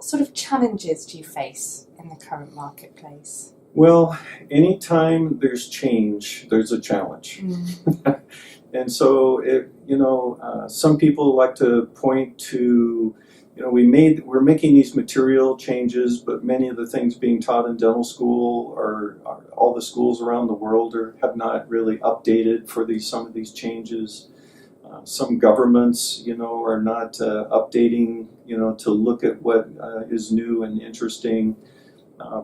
sort of challenges do you face in the current marketplace? Well, anytime there's change, there's a challenge. And so, some people like to point to, we're making these material changes, but many of the things being taught in dental school are all the schools around the world have not really updated for some of these changes. Some governments, are not updating, to look at what is new and interesting.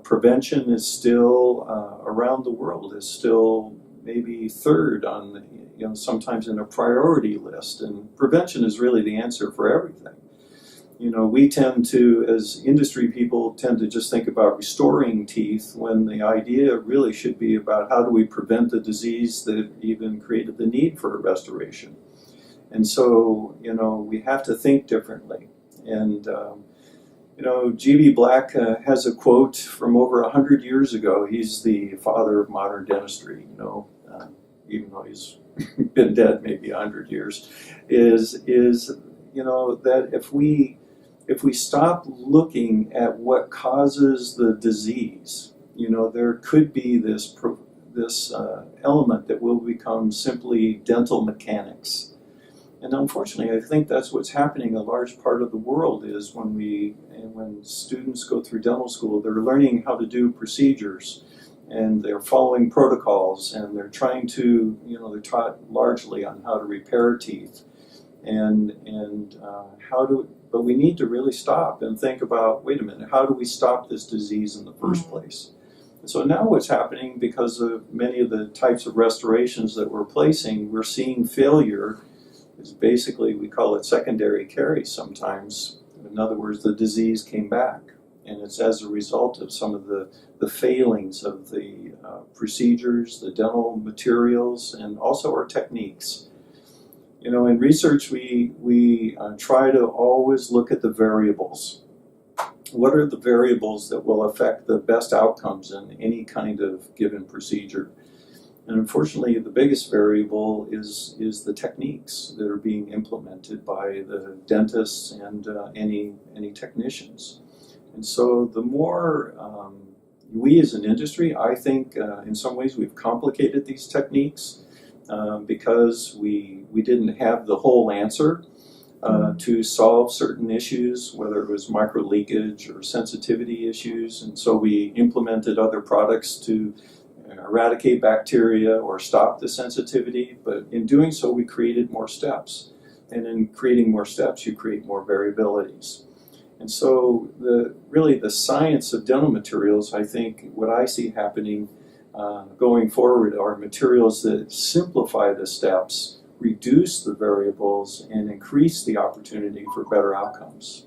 Prevention is still around the world is still maybe third on sometimes in a priority list, and prevention is really the answer for everything. We tend to, as industry people, tend to just think about restoring teeth when the idea really should be about how do we prevent the disease that even created the need for a restoration. And so, we have to think differently. And G.B. Black has a quote from over 100 years ago. He's the father of modern dentistry, even though he's been dead maybe 100 years, is that if we stop looking at what causes the disease, there could be this element that will become simply dental mechanics. And unfortunately, I think that's what's happening. A large part of the world is when students go through dental school, they're learning how to do procedures, and they're following protocols, and they're trying to, they're taught largely on how to repair teeth, but we need to really stop and think about, wait a minute, how do we stop this disease in the first place? And so now what's happening, because of many of the types of restorations that we're placing, we're seeing failure. Is basically, we call it secondary caries sometimes. In other words, the disease came back, and it's as a result of some of the failings of the procedures, the dental materials, and also our techniques. In research, we try to always look at the variables. What are the variables that will affect the best outcomes in any kind of given procedure? And unfortunately, the biggest variable is the techniques that are being implemented by the dentists and any technicians. And so the more we as an industry, I think in some ways we've complicated these techniques because we didn't have the whole answer to solve certain issues, whether it was micro leakage or sensitivity issues. And so we implemented other products to eradicate bacteria or stop the sensitivity, but in doing so we created more steps, and in creating more steps you create more variabilities. And so the science of dental materials, I think what I see happening going forward are materials that simplify the steps, reduce the variables, and increase the opportunity for better outcomes.